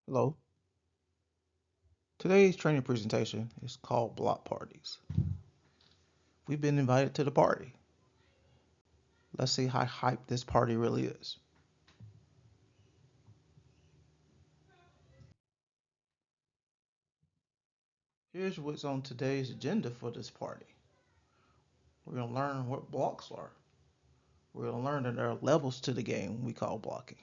Hello. Today's training presentation is called Block Parties. We've been invited to the party. Let's see how hype this party really is. Here's what's on today's agenda for this party. We're going to learn what blocks are. We're going to learn that there are levels to the game we call blocking.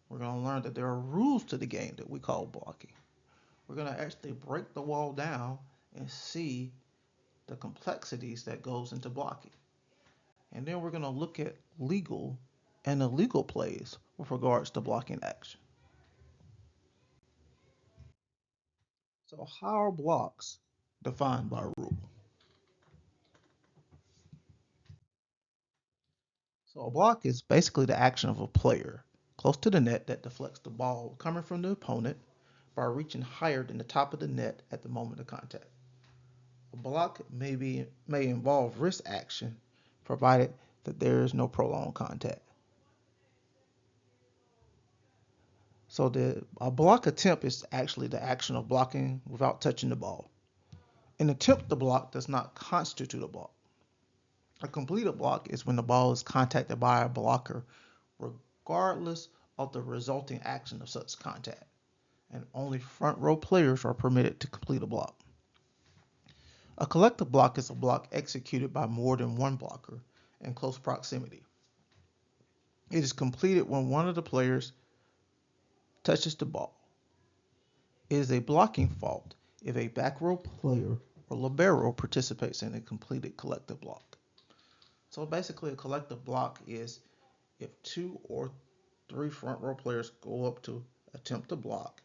We're going to learn that there are rules to the game that we call blocking. We're going to actually break the wall down and see the complexities that goes into blocking. And then we're going to look at legal and illegal plays with regards to blocking action. So how are blocks defined by rule? So a block is basically the action of a player close to the net that deflects the ball coming from the opponent by reaching higher than the top of the net at the moment of contact. A block may involve wrist action provided that there is no prolonged contact. So a block attempt is actually the action of blocking without touching the ball. An attempt to block does not constitute a block. A completed block is when the ball is contacted by a blocker regardless of the resulting action of such contact, and only front row players are permitted to complete a block. A collective block is a block executed by more than one blocker in close proximity. It is completed when one of the players touches the ball. It is a blocking fault if a back row player or libero participates in a completed collective block. So basically, a collective block is if two or three front row players go up to attempt to block,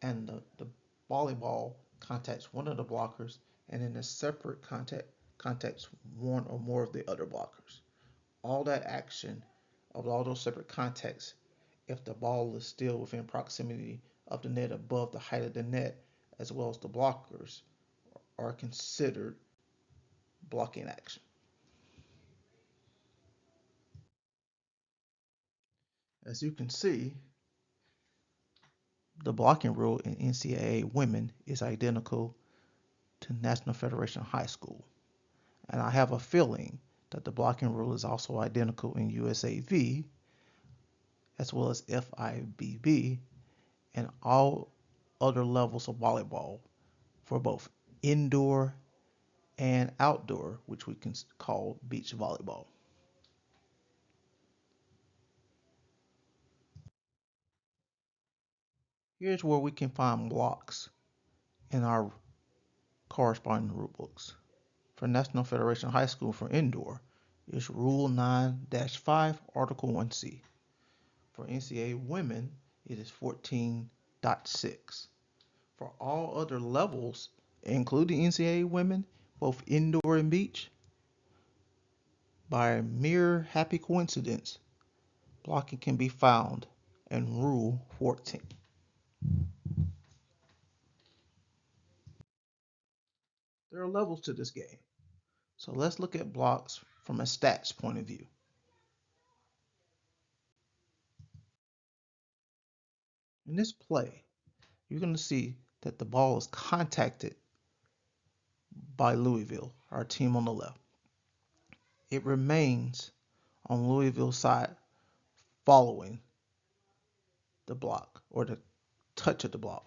and the volleyball contacts one of the blockers, and in a separate contacts one or more of the other blockers. All that action of all those separate contacts, if the ball is still within proximity of the net above the height of the net, as well as the blockers, are considered blocking action. As you can see, the blocking rule in NCAA women is identical to National Federation High School. And I have a feeling that the blocking rule is also identical in USAV as well as FIBB and all other levels of volleyball for both indoor and outdoor, which we can call beach volleyball. Here's where we can find blocks in our corresponding rule books. For National Federation High School for indoor is Rule 9-5, Article 1C. For NCAA women, it is 14.6. For all other levels, including NCAA women, both indoor and beach, by a mere happy coincidence, blocking can be found in Rule 14. There are levels to this game, so let's look at blocks from a stats point of view. In this play, you're going to see that the ball is contacted by Louisville, our team on the left. It remains on Louisville's side following the block or the touch of the block.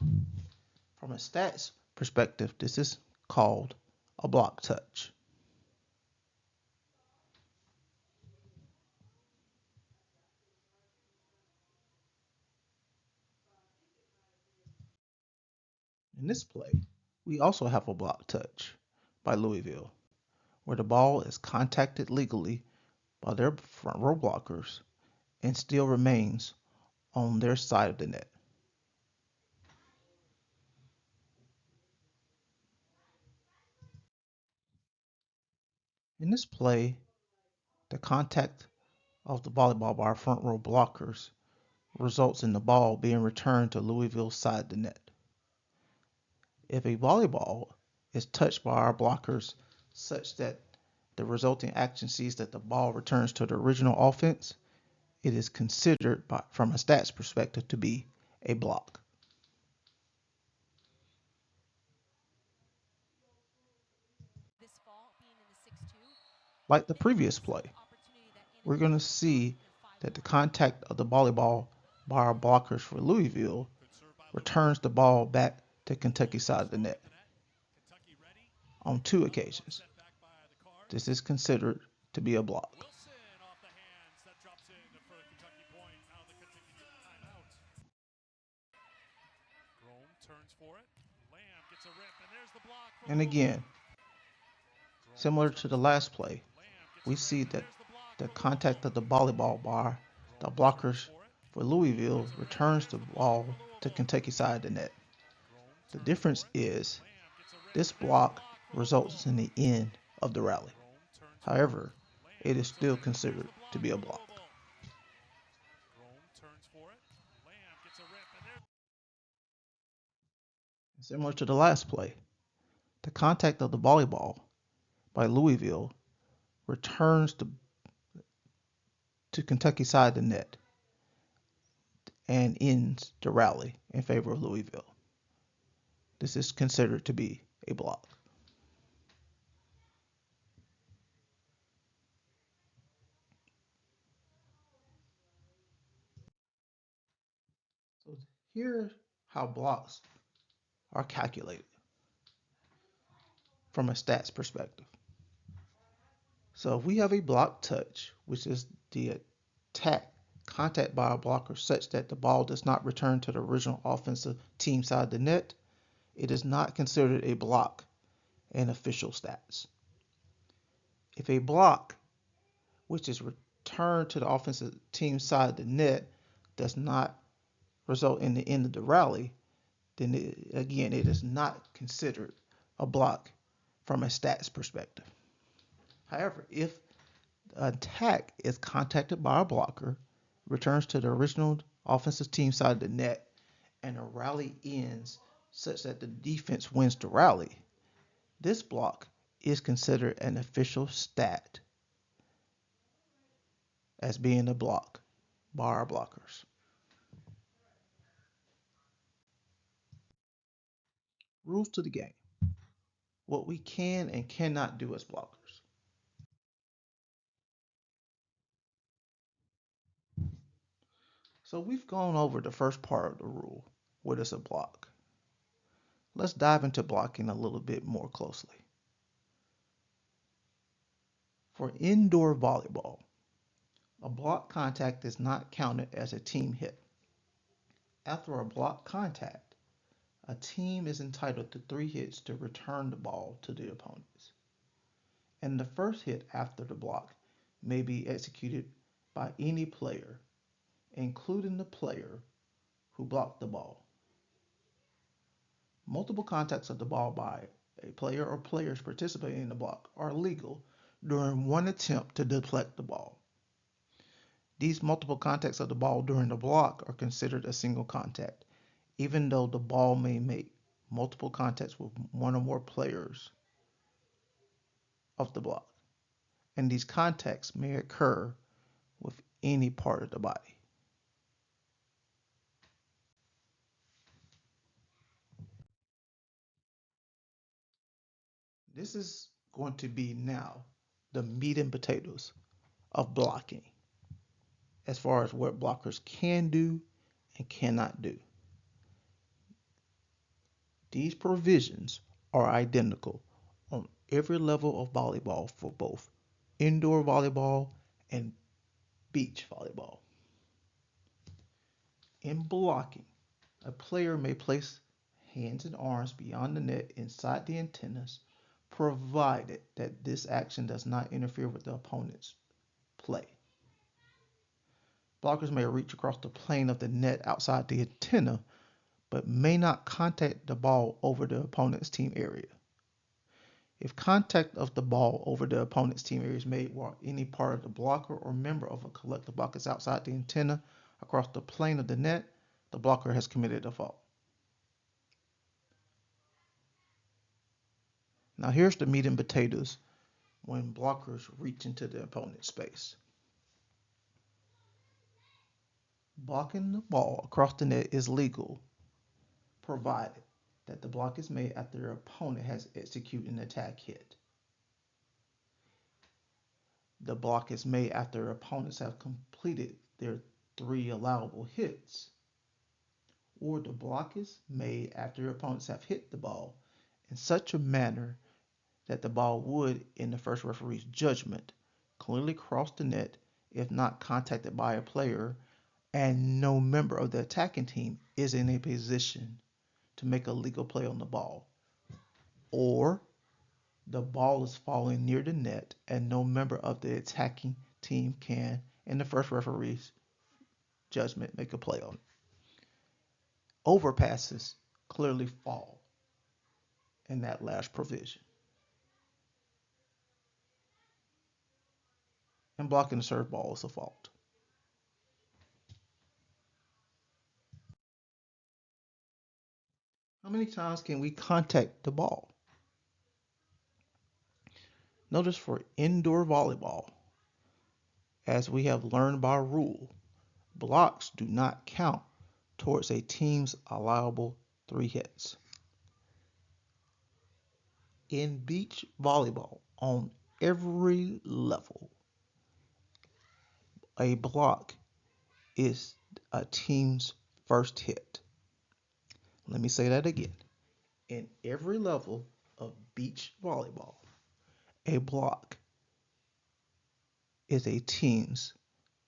From a stats perspective, this is called a block touch. In this play, we also have a block touch by Louisville, where the ball is contacted legally by their front row blockers and still remains on their side of the net. In this play, the contact of the volleyball by our front row blockers results in the ball being returned to Louisville's side of the net. If a volleyball is touched by our blockers such that the resulting action sees that the ball returns to the original offense, it is considered from a stats perspective to be a block. Like the previous play, we're going to see that the contact of the volleyball by our blockers for Louisville returns the ball back to Kentucky side of the net on 2 occasions. This is considered to be a block. And again, similar to the last play, we see that the contact of the volleyball bar, the blockers for Louisville, returns the ball to Kentucky side of the net. The difference is this block results in the end of the rally. However, it is still considered to be a block. Similar to the last play, the contact of the volleyball by Louisville returns to Kentucky side of the net and ends the rally in favor of Louisville. This is considered to be a block. So here's how blocks are calculated from a stats perspective. So if we have a block touch, which is the attack contact by a blocker such that the ball does not return to the original offensive team side of the net, it is not considered a block in official stats. If a block, which is returned to the offensive team side of the net, does not result in the end of the rally, then it is not considered a block from a stats perspective. However, if the attack is contacted by a blocker, returns to the original offensive team side of the net, and a rally ends such that the defense wins the rally, this block is considered an official stat as being a block by our blockers. Rules to the game. What we can and cannot do as blockers. So we've gone over the first part of the rule. What is a block? Let's dive into blocking a little bit more closely. For indoor volleyball, a block contact is not counted as a team hit. After a block contact, a team is entitled to 3 hits to return the ball to the opponents. And the first hit after the block may be executed by any player, including the player who blocked the ball. Multiple contacts of the ball by a player or players participating in the block are legal during one attempt to deflect the ball. These multiple contacts of the ball during the block are considered a single contact, even though the ball may make multiple contacts with one or more players of the block, and these contacts may occur with any part of the body. This is going to be now the meat and potatoes of blocking as far as what blockers can do and cannot do. These provisions are identical on every level of volleyball for both indoor volleyball and beach volleyball. In blocking, a player may place hands and arms beyond the net inside the antennas, provided that this action does not interfere with the opponent's play. Blockers may reach across the plane of the net outside the antenna, but may not contact the ball over the opponent's team area. If contact of the ball over the opponent's team area is made while any part of the blocker or member of a collective block is outside the antenna across the plane of the net, the blocker has committed a fault. Now here's the meat and potatoes when blockers reach into the opponent's space. Blocking the ball across the net is legal, provided that the block is made after your opponent has executed an attack hit. The block is made after opponents have completed their 3 allowable hits, or the block is made after opponents have hit the ball in such a manner that the ball would, in the first referee's judgment, clearly cross the net if not contacted by a player and no member of the attacking team is in a position to make a legal play on the ball, or the ball is falling near the net and no member of the attacking team can, in the first referee's judgment, make a play on it. Overpasses clearly fall in that last provision. And blocking the serve ball is a fault. How many times can we contact the ball? Notice for indoor volleyball, as we have learned by rule, blocks do not count towards a team's allowable 3 hits. In beach volleyball, on every level, a block is a team's first hit. Let me say that again. In every level of beach volleyball, a block is a team's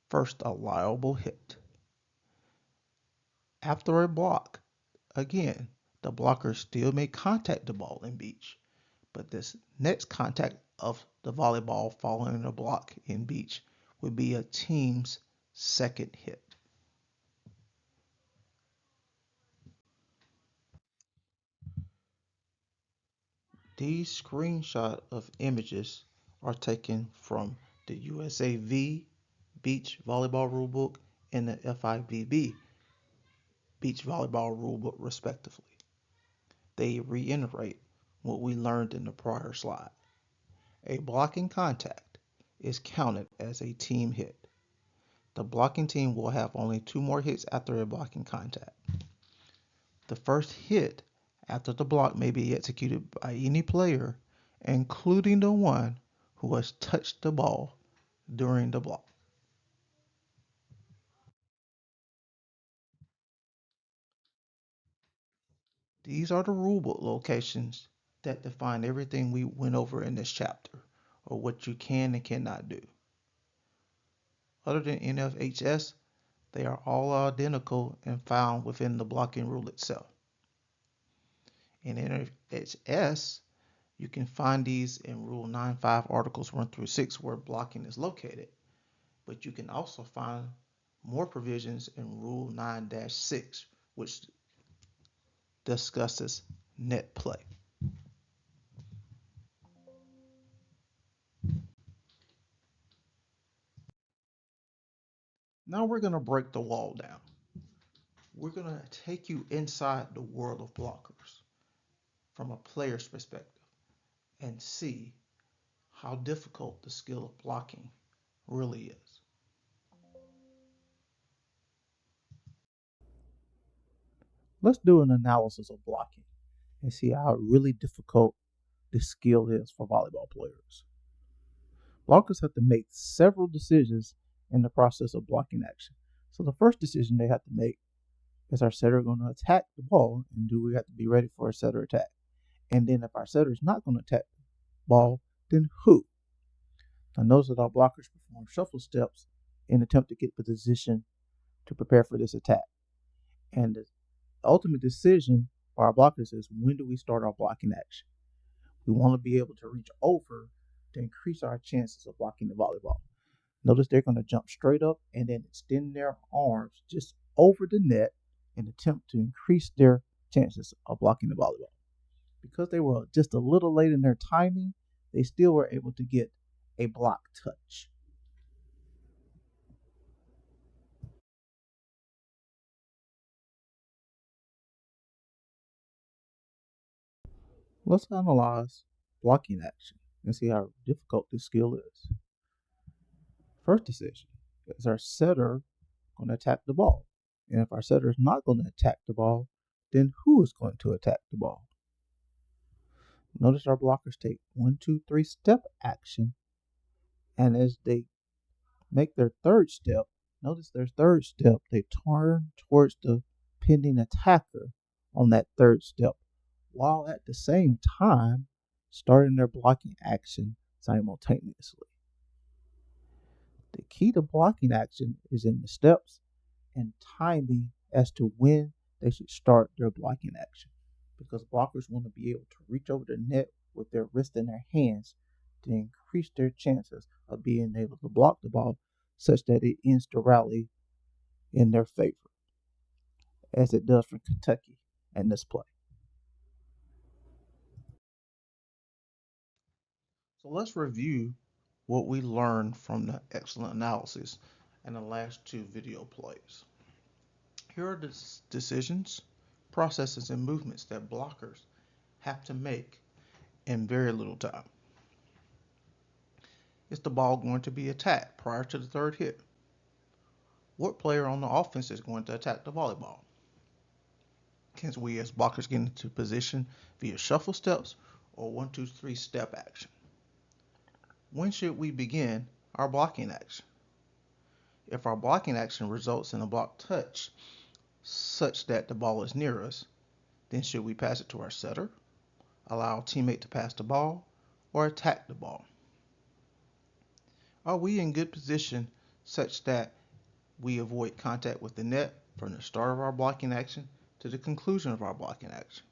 first allowable hit. After a block, again, the blocker still may contact the ball in beach, but this next contact of the volleyball following the block in beach would be a team's second hit. These screenshot of images are taken from the USAV Beach Volleyball Rulebook and the FIVB Beach Volleyball Rulebook respectively. They reiterate what we learned in the prior slide. A blocking contact is counted as a team hit. The blocking team will have only 2 more hits after a blocking contact. The first hit after the block may be executed by any player, including the one who has touched the ball during the block. These are the rulebook locations that define everything we went over in this chapter, or what you can and cannot do. Other than NFHS, they are all identical and found within the blocking rule itself. In NFHS, you can find these in Rule 9.5 Articles 1 through 6 where blocking is located, but you can also find more provisions in Rule 9-6, which discusses net play. Now we're going to break the wall down. We're going to take you inside the world of blockers from a player's perspective and see how difficult the skill of blocking really is. Let's do an analysis of blocking and see how really difficult this skill is for volleyball players. Blockers have to make several decisions in the process of blocking action. So the first decision they have to make is our setter going to attack the ball, and do we have to be ready for a setter attack? And then if our setter is not going to attack the ball, then who? Now notice that our blockers perform shuffle steps in an attempt to get the position to prepare for this attack. And the ultimate decision for our blockers is, when do we start our blocking action? We want to be able to reach over to increase our chances of blocking the volleyball. Notice they're going to jump straight up and then extend their arms just over the net in attempt to increase their chances of blocking the volleyball. Because they were just a little late in their timing, they still were able to get a block touch. Let's analyze blocking action and see how difficult this skill is. First decision, is our setter going to attack the ball? And if our setter is not going to attack the ball, then who is going to attack the ball? Notice our blockers take 1, 2, 3 step action And as they make their third step, notice their third step, they turn towards the pending attacker on that third step, while at the same time starting their blocking action simultaneously. The key to blocking action is in the steps and timing as to when they should start their blocking action. Because blockers want to be able to reach over the net with their wrist and their hands to increase their chances of being able to block the ball such that it ends the rally in their favor, as it does for Kentucky in this play. So let's review what we learned from the excellent analysis in the last two video plays. Here are the decisions, processes, and movements that blockers have to make in very little time. Is the ball going to be attacked prior to the third hit? What player on the offense is going to attack the volleyball? Can we as blockers get into position via shuffle steps or 1, 2, 3 step action? When should we begin our blocking action? If our blocking action results in a block touch such that the ball is near us, then should we pass it to our setter, allow a teammate to pass the ball, or attack the ball? Are we in good position such that we avoid contact with the net from the start of our blocking action to the conclusion of our blocking action?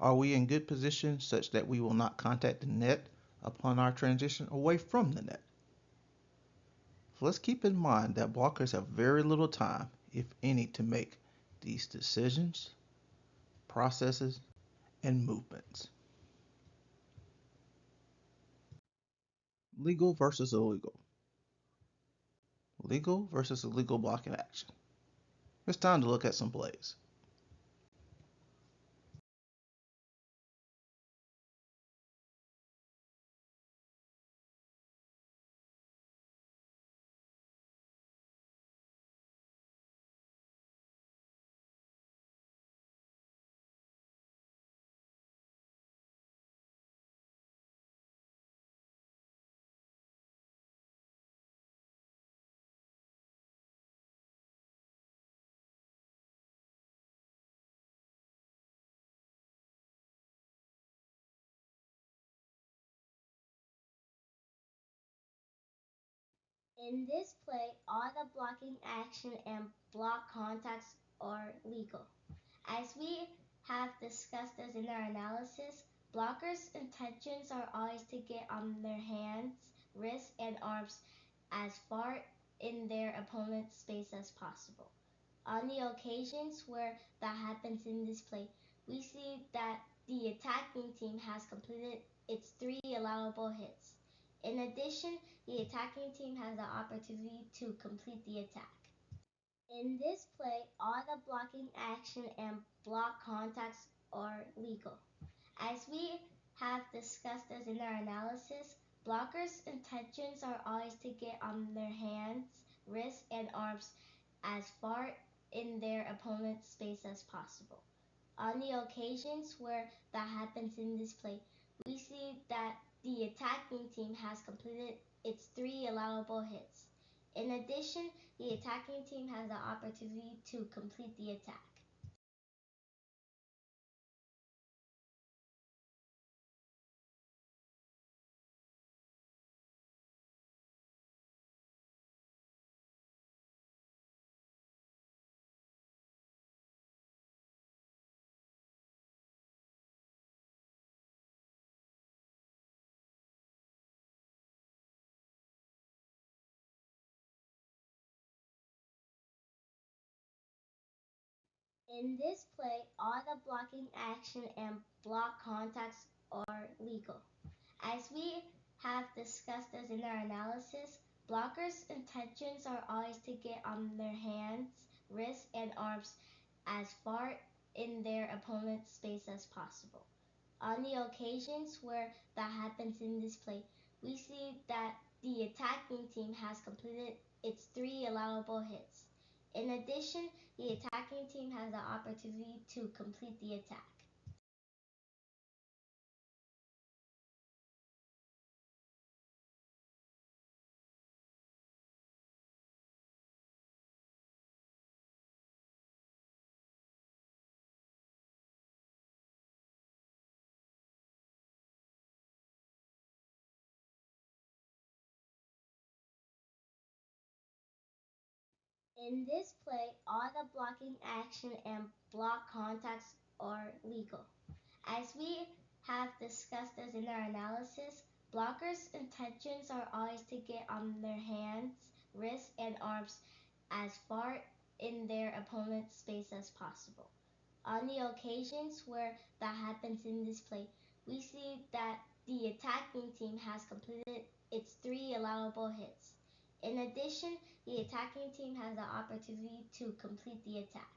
Are we in good position such that we will not contact the net upon our transition away from the net? So let's keep in mind that blockers have very little time, if any, to make these decisions, processes, and movements. Legal versus illegal. Legal versus illegal blocking action. It's time to look at some plays. In this play, all the blocking action and block contacts are legal. As we have discussed as in our analysis, blockers' intentions are always to get on their hands, wrists, and arms as far in their opponent's space as possible. On the occasions where that happens in this play, we see that the attacking team has completed its 3 allowable hits. In addition, the attacking team has the opportunity to complete the attack. In this play, all the blocking action and block contacts are legal. As we have discussed as in our analysis, blockers' intentions are always to get on their hands, wrists, and arms as far in their opponent's space as possible. On the occasions where that happens in this play, we see that the attacking team has completed its 3 allowable hits. In addition, the attacking team has the opportunity to complete the attack. In this play, all the blocking action and block contacts are legal. As we have discussed as in our analysis, blockers' intentions are always to get on their hands, wrists, and arms as far in their opponent's space as possible. On the occasions where that happens in this play, we see that the attacking team has completed its 3 allowable hits. In addition, the attacking team has the opportunity to complete the attack. In this play, all the blocking action and block contacts are legal. As we have discussed as in our analysis, blockers' intentions are always to get on their hands, wrists, and arms as far in their opponent's space as possible. On the occasions where that happens in this play, we see that the attacking team has completed its 3 allowable hits. In addition, the attacking team has the opportunity to complete the attack.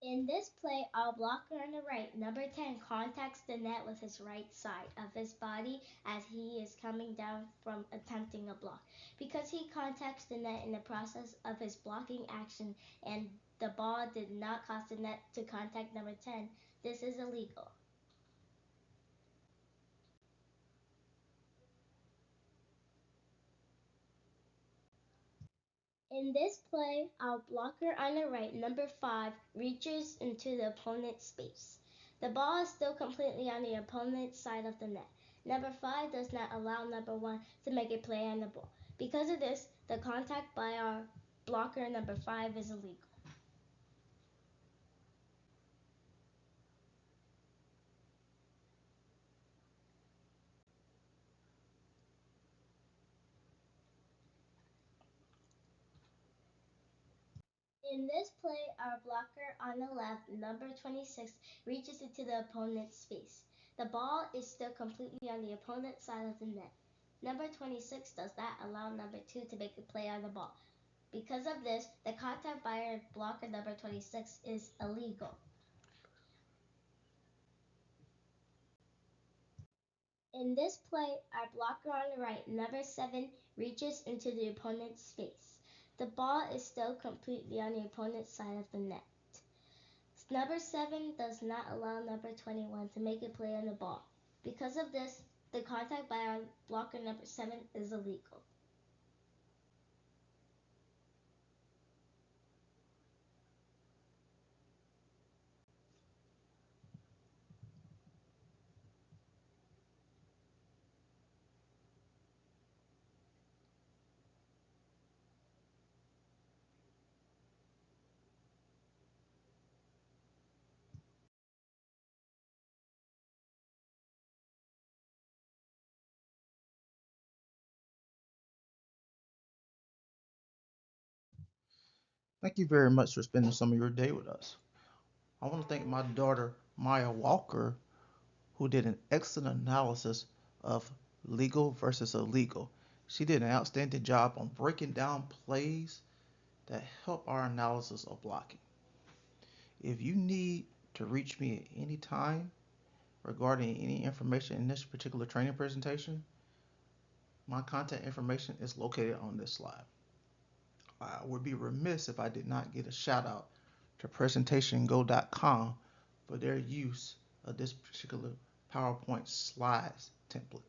In this play, our blocker on the right, number 10, contacts the net with his right side of his body as he is coming down from attempting a block. Because he contacts the net in the process of his blocking action and the ball did not cause the net to contact number 10, this is illegal. In this play, our blocker on the right, number 5, reaches into the opponent's space. The ball is still completely on the opponent's side of the net. Number 5 does not allow number 1 to make a play on the ball. Because of this, the contact by our blocker number 5 is illegal. In this play, our blocker on the left, number 26, reaches into the opponent's space. The ball is still completely on the opponent's side of the net. Number 26 does not allow number 2 to make a play on the ball. Because of this, the contact by our blocker number 26 is illegal. In this play, our blocker on the right, number 7, reaches into the opponent's space. The ball is still completely on the opponent's side of the net. Number 7 does not allow number 21 to make a play on the ball. Because of this, the contact by our blocker number 7 is illegal. Thank you very much for spending some of your day with us. I want to thank my daughter, Maya Walker, who did an excellent analysis of legal versus illegal. She did an outstanding job on breaking down plays that help our analysis of blocking. If you need to reach me at any time regarding any information in this particular training presentation, my contact information is located on this slide. I would be remiss if I did not get a shout out to presentationgo.com for their use of this particular PowerPoint slides template.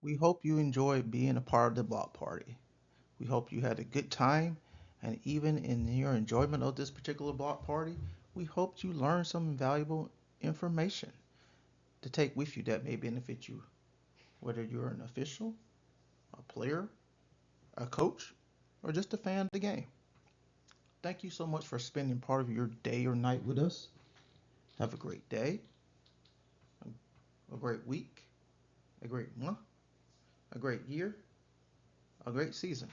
We hope you enjoyed being a part of the block party. We hope you had a good time, and even in your enjoyment of this particular block party, we hope you learned some valuable information to take with you that may benefit you, whether you're an official, a player, a coach, or just a fan of the game. Thank you so much for spending part of your day or night with us. Have a great day, a great week, a great month, a great year, a great season.